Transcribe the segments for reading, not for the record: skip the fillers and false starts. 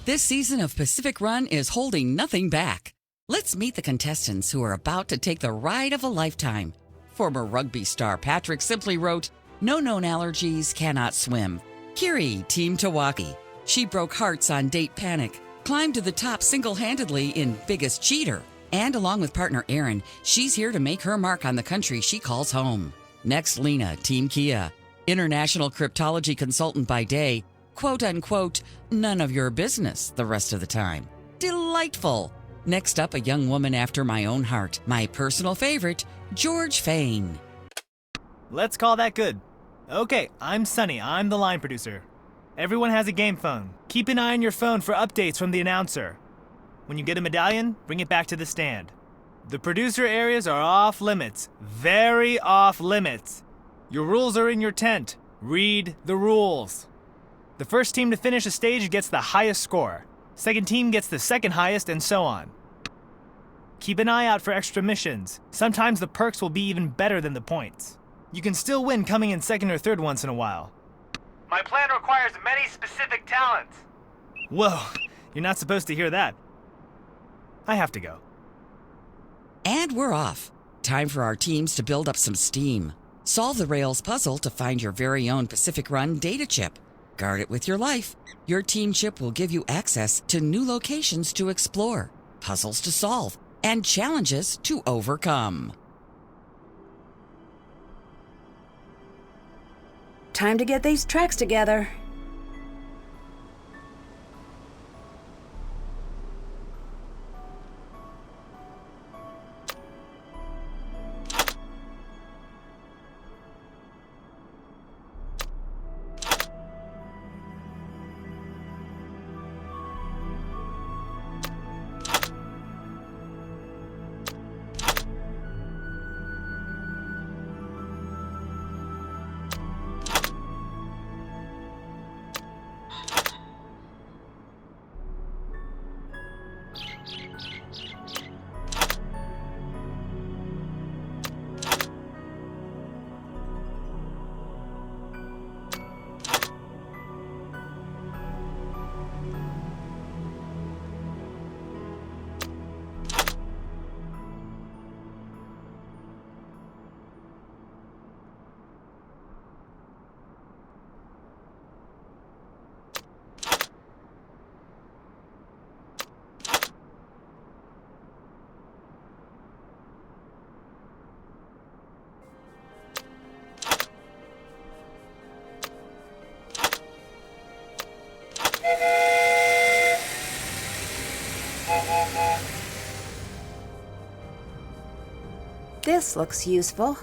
This season of Pacific Run is holding nothing back. Let's meet the contestants who are about to take the ride of a lifetime. Former rugby star Patrick simply wrote, "No known allergies, cannot swim." Kiri, Team Tawaki. She broke hearts on Date Panic, climbed to the top single-handedly in Biggest Cheater. And along with partner Aaron, she's here to make her mark on the country she calls home. Next, Lena, Team Kia. International cryptology consultant by day, quote-unquote, none of your business the rest of the time. Delightful. Next up, a young woman after my own heart, my personal favorite, George Fain. Let's call that good. Okay, I'm Sunny. I'm the line producer. Everyone has a game phone. Keep an eye on your phone for updates from the announcer. When you get a medallion, bring it back to the stand. The producer areas are off limits. Very off limits. Your rules are in your tent. Read the rules. The first team to finish a stage gets the highest score. Second team gets the second highest, and so on. Keep an eye out for extra missions. Sometimes the perks will be even better than the points. You can still win coming in second or third once in a while. My plan requires many specific talents. Whoa, you're not supposed to hear that. I have to go. And we're off. Time for our teams to build up some steam. Solve the Rails puzzle to find your very own Pacific Run data chip. Guard it with your life. Your team chip will give you access to new locations to explore, puzzles to solve, and challenges to overcome. Time to get these tracks together. This looks useful.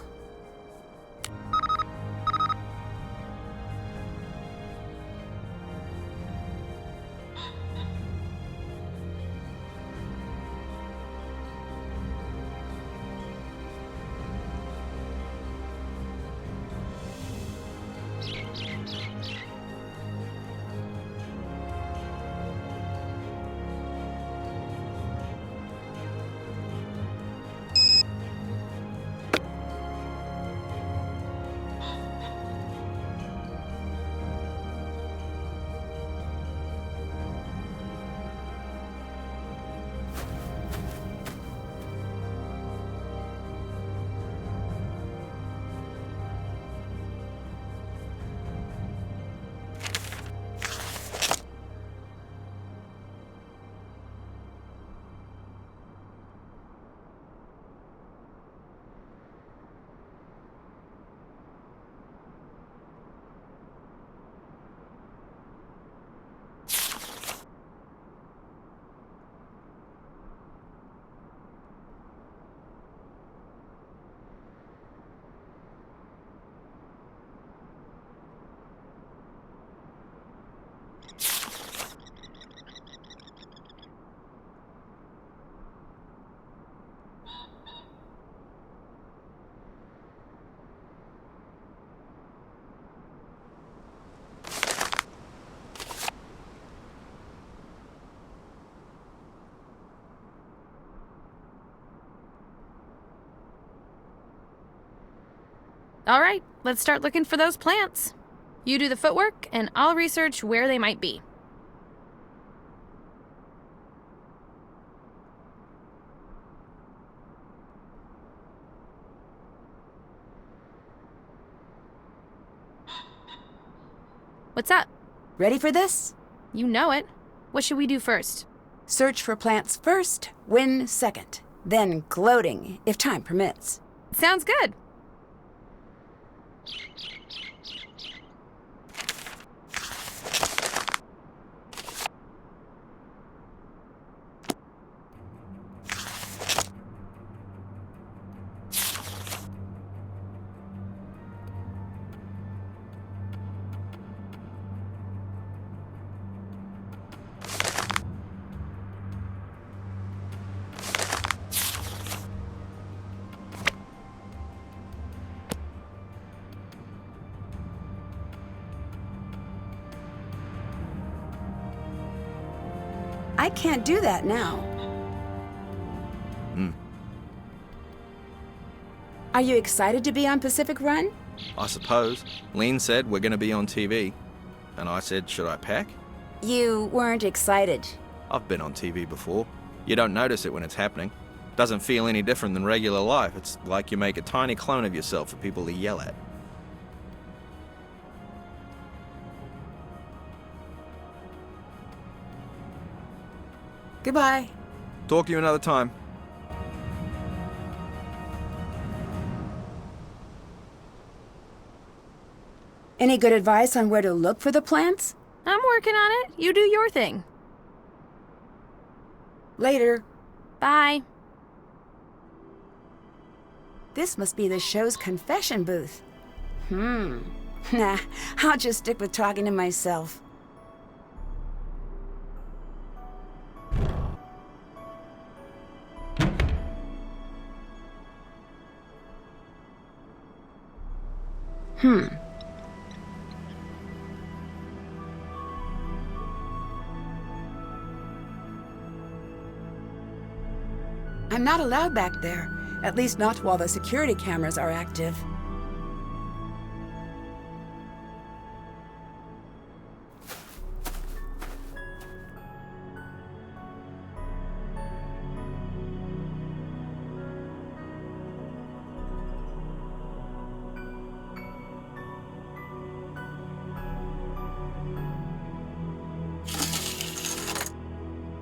All right, let's start looking for those plants. You do the footwork, and I'll research where they might be. What's up? Ready for this? You know it. What should we do first? Search for plants first, win second. Then gloating, if time permits. Sounds good. I can't do that now. Are you excited to be on Pacific Run? I suppose. Lean said we're going to be on TV. And I said, should I pack? You weren't excited. I've been on TV before. You don't notice it when it's happening. Doesn't feel any different than regular life. It's like you make a tiny clone of yourself for people to yell at. Goodbye. Talk to you another time. Any good advice on where to look for the plants? I'm working on it. You do your thing. Later. Bye. This must be the show's confession booth. Nah, I'll just stick with talking to myself. I'm not allowed back there. At least not while the security cameras are active.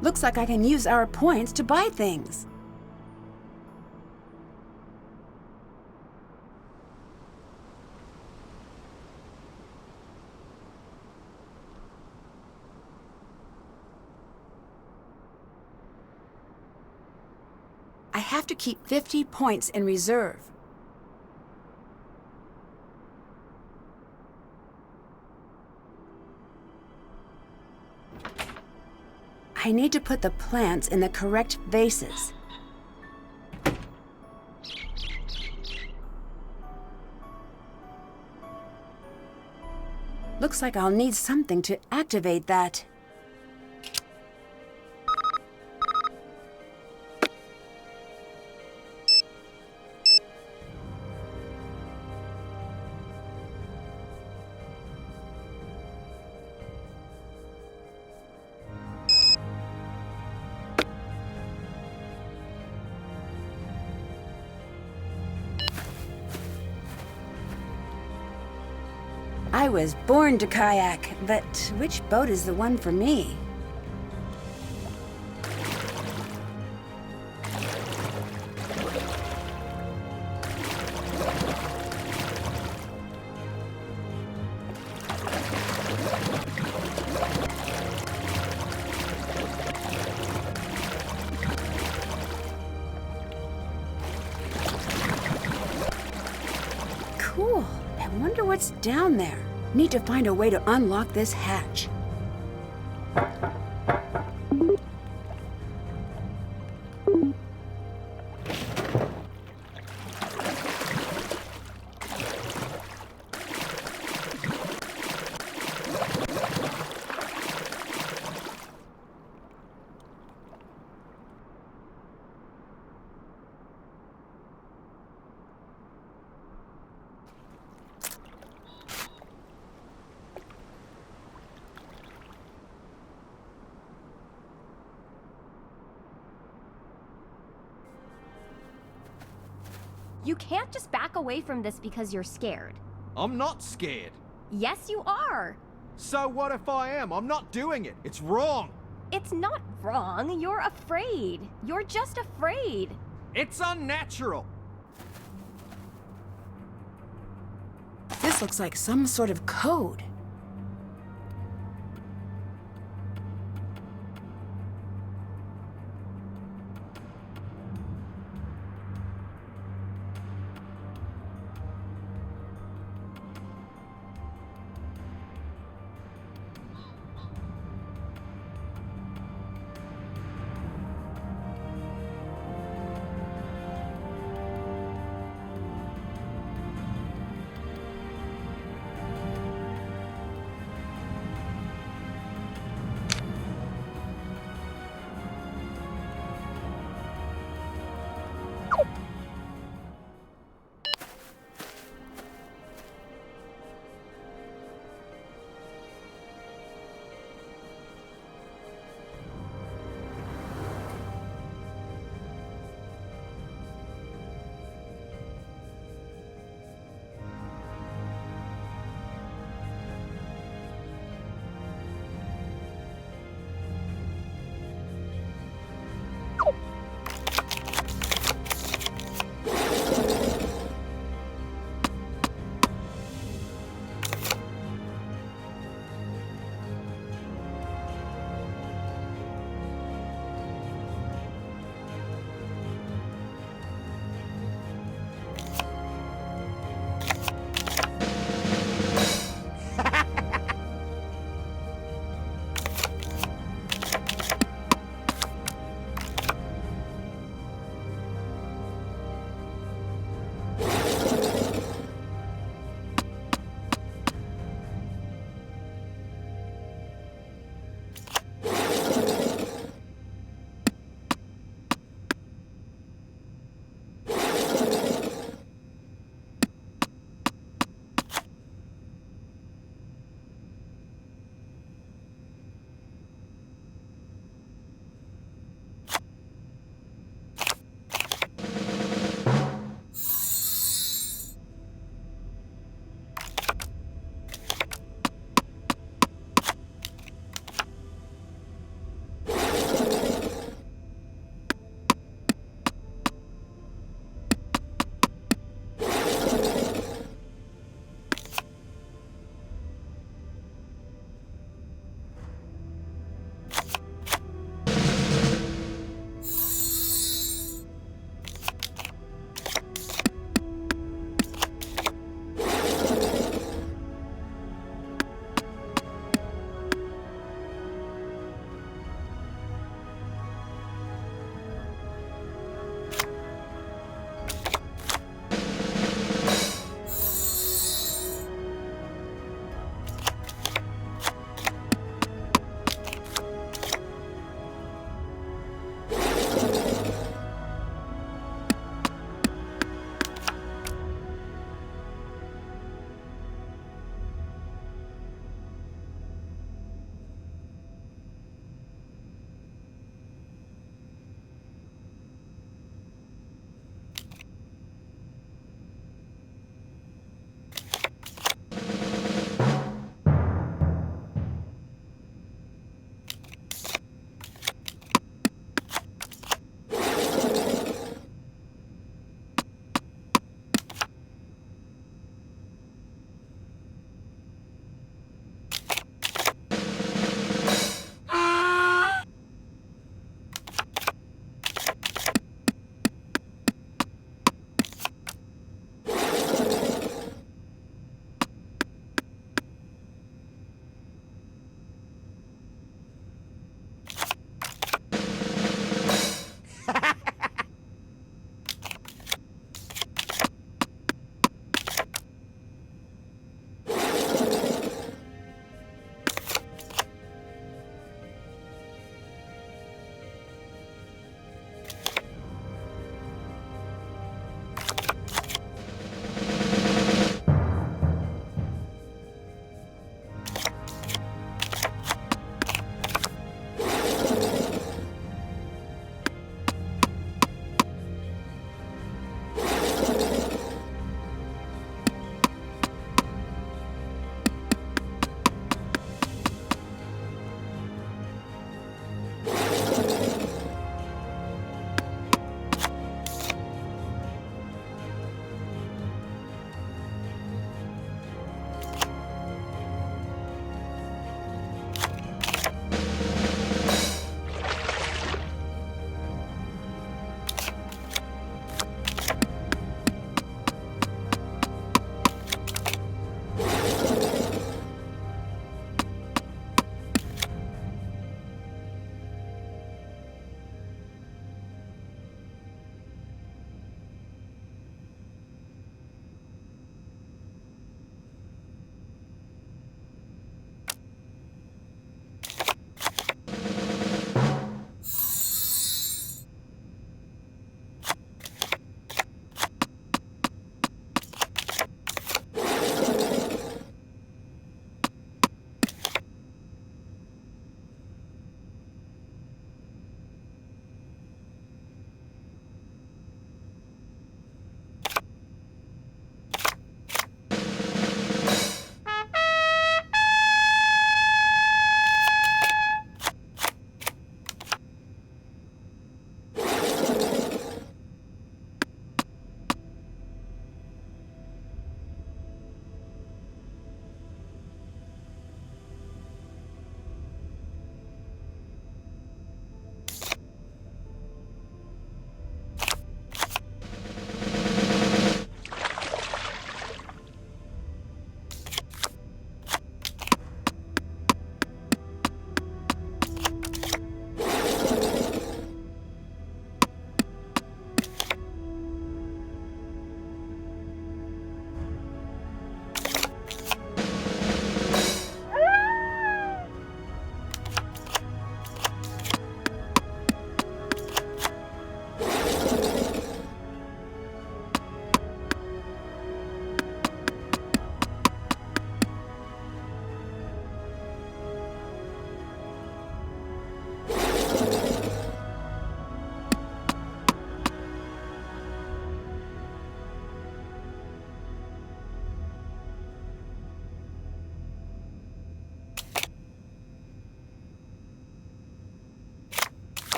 Looks like I can use our points to buy things. I have to keep 50 points in reserve. I need to put the plants in the correct vases. Looks like I'll need something to activate that. I was born to kayak, but which boat is the one for me? Cool. I wonder what's down there. Need to find a way to unlock this hatch. You can't just back away from this because you're scared. I'm not scared. Yes, you are. So what if I am? I'm not doing it. It's wrong. It's not wrong. You're afraid. You're just afraid. It's unnatural. This looks like some sort of code.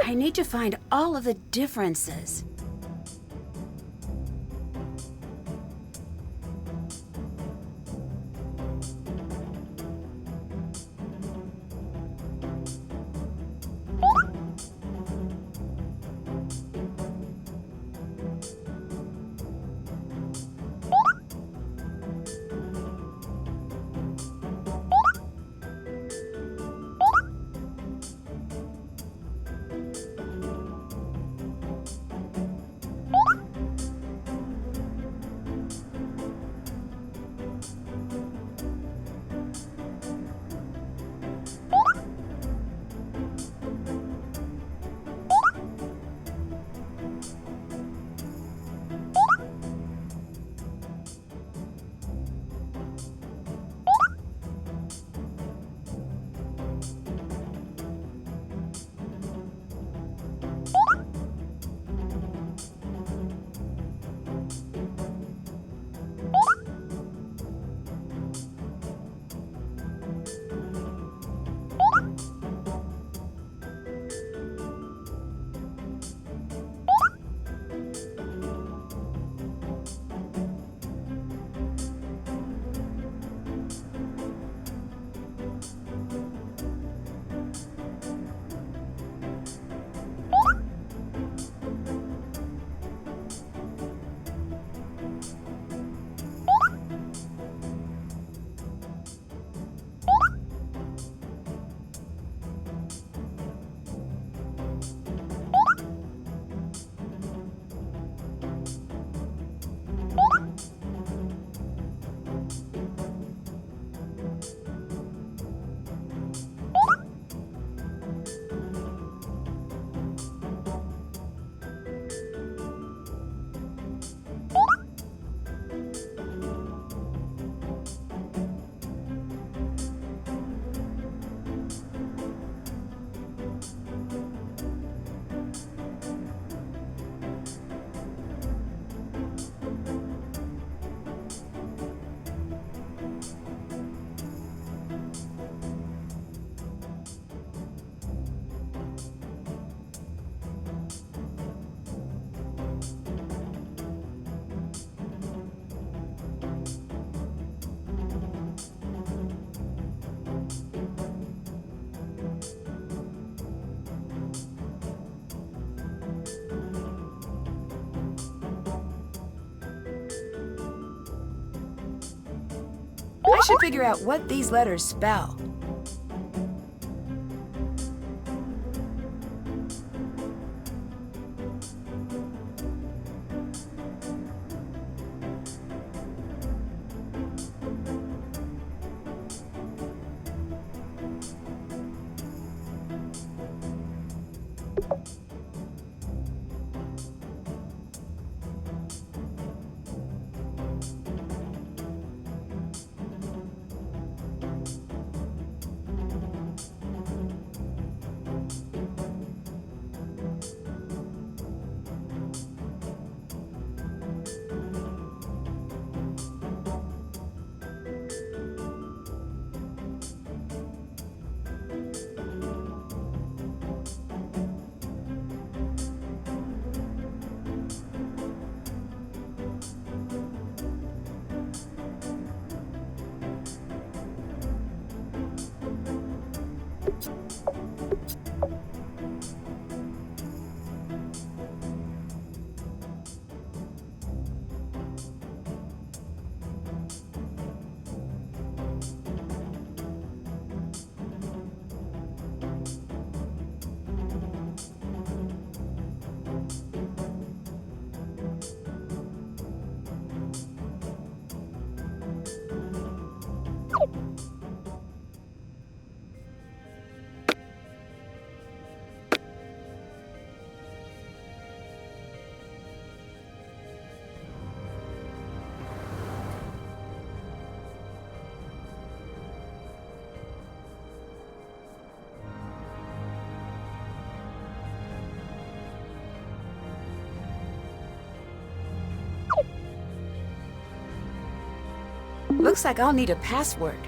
I need to find all of the differences. I should figure out what these letters spell. Looks like I'll need a password.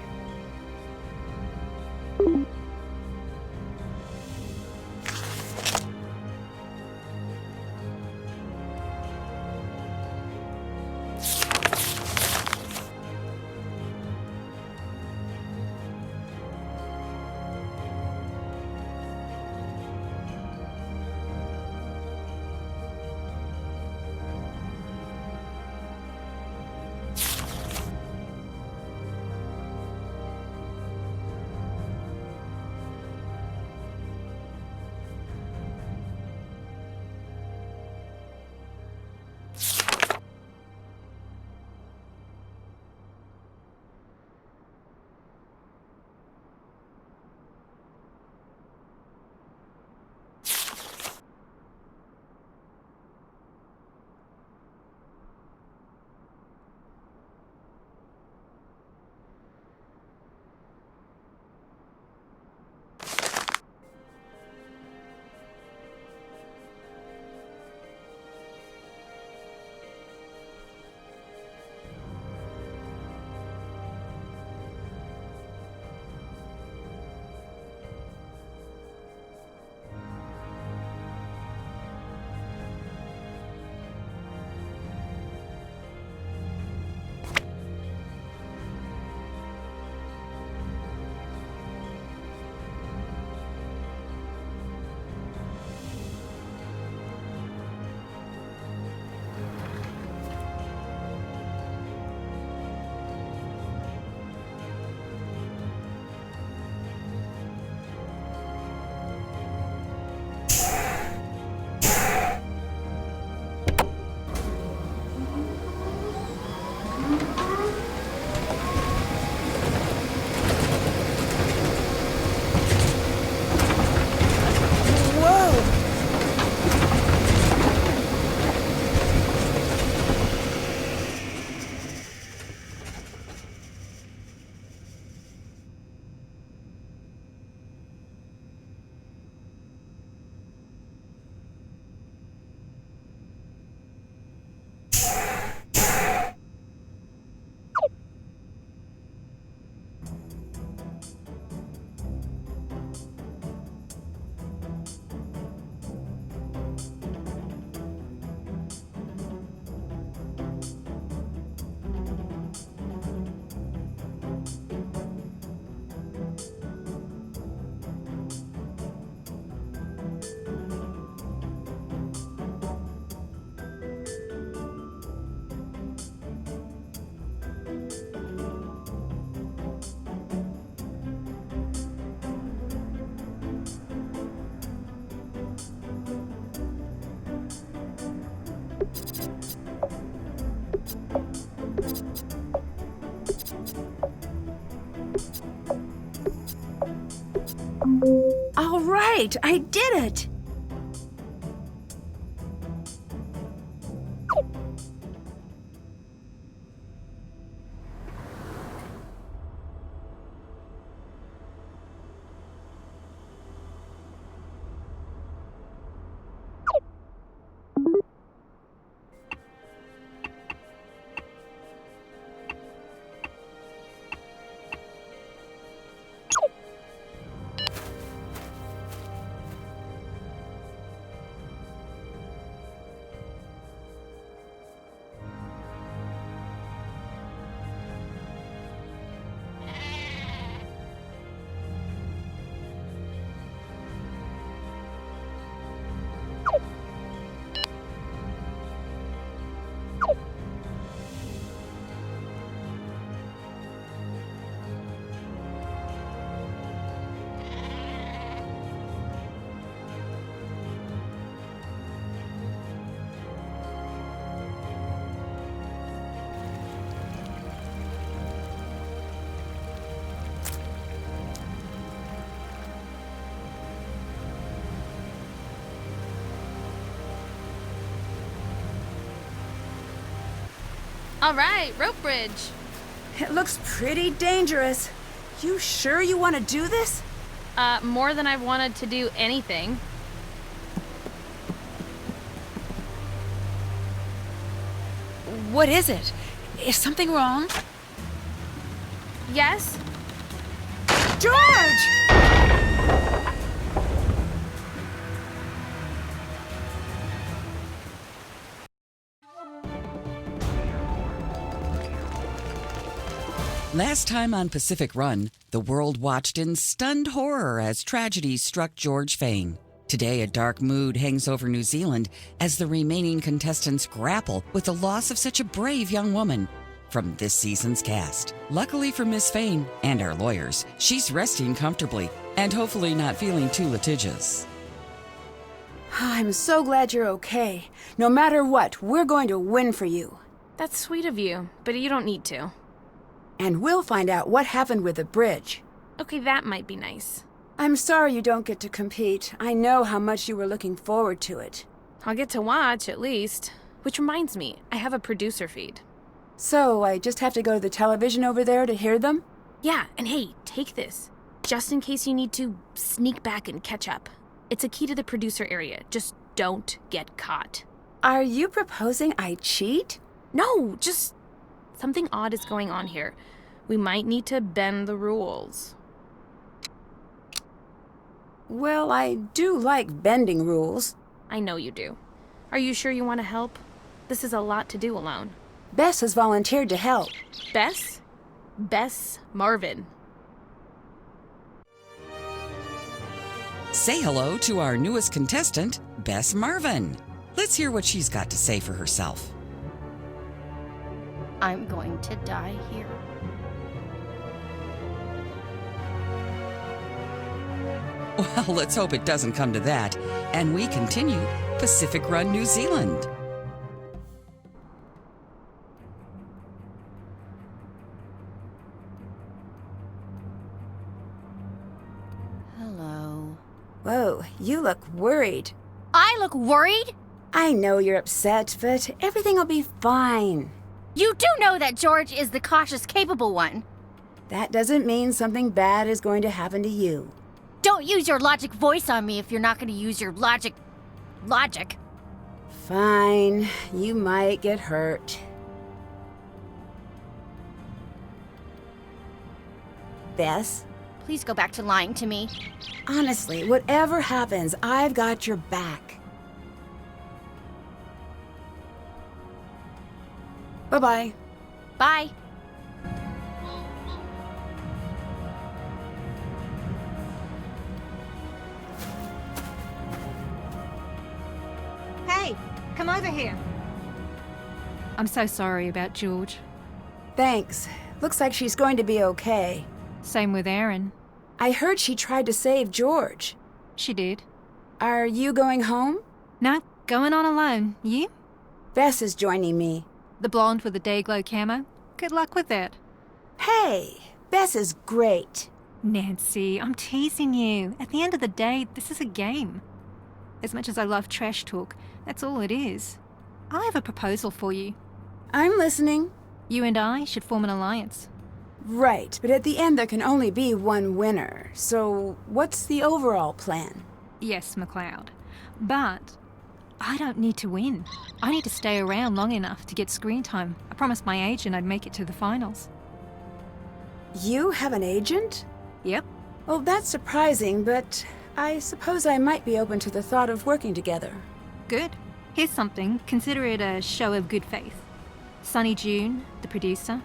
All right, I did it! All right, rope bridge. It looks pretty dangerous. You sure you want to do this? More than I've wanted to do anything. What is it? Is something wrong? Yes? George! Last time on Pacific Run, the world watched in stunned horror as tragedy struck George Fane. Today, a dark mood hangs over New Zealand as the remaining contestants grapple with the loss of such a brave young woman. From this season's cast. Luckily for Miss Fane and our lawyers, she's resting comfortably and hopefully not feeling too litigious. I'm so glad you're okay. No matter what, we're going to win for you. That's sweet of you, but you don't need to. And we'll find out what happened with the bridge. Okay, that might be nice. I'm sorry you don't get to compete. I know how much you were looking forward to it. I'll get to watch, at least. Which reminds me, I have a producer feed. So, I just have to go to the television over there to hear them? Yeah, and hey, take this. Just in case you need to sneak back and catch up. It's a key to the producer area. Just don't get caught. Are you proposing I cheat? No, just something odd is going on here. We might need to bend the rules. Well, I do like bending rules. I know you do. Are you sure you want to help? This is a lot to do alone. Bess has volunteered to help. Bess? Bess Marvin. Say hello to our newest contestant, Bess Marvin. Let's hear what she's got to say for herself. I'm going to die here. Well, let's hope it doesn't come to that. And we continue Pacific Run, New Zealand. Hello. Whoa, you look worried. I look worried? I know you're upset, but everything will be fine. You do know that George is the cautious, capable one. That doesn't mean something bad is going to happen to you. Don't use your logic voice on me if you're not going to use your logic. Fine, you might get hurt. Bess? Please go back to lying to me. Honestly, whatever happens, I've got your back. Bye-bye. Bye. Hey, come over here. I'm so sorry about George. Thanks. Looks like she's going to be okay. Same with Erin. I heard she tried to save George. She did. Are you going home? No, going on alone. You? Bess is joining me. The blonde with the day glow camo? Good luck with that. Hey, Bess is great. Nancy, I'm teasing you. At the end of the day, this is a game. As much as I love trash talk, that's all it is. I have a proposal for you. I'm listening. You and I should form an alliance. Right, but at the end there can only be one winner. So, what's the overall plan? Yes, McLeod. But I don't need to win. I need to stay around long enough to get screen time. I promised my agent I'd make it to the finals. You have an agent? Yep. Well, that's surprising, but I suppose I might be open to the thought of working together. Good. Here's something. Consider it a show of good faith. Sonny June, the producer,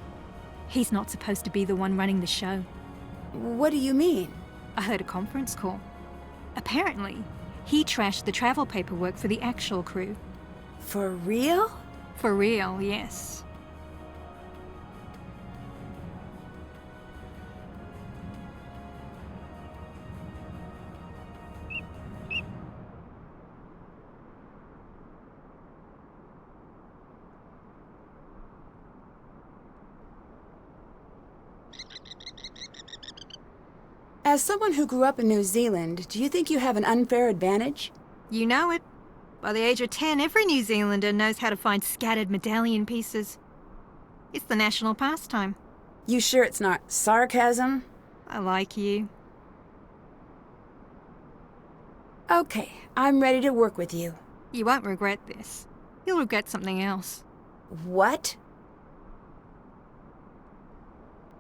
he's not supposed to be the one running the show. What do you mean? I heard a conference call. Apparently, he trashed the travel paperwork for the actual crew. For real? For real, yes. As someone who grew up in New Zealand, do you think you have an unfair advantage? You know it. By the age of 10, every New Zealander knows how to find scattered medallion pieces. It's the national pastime. You sure it's not sarcasm? I like you. Okay, I'm ready to work with you. You won't regret this. You'll regret something else. What?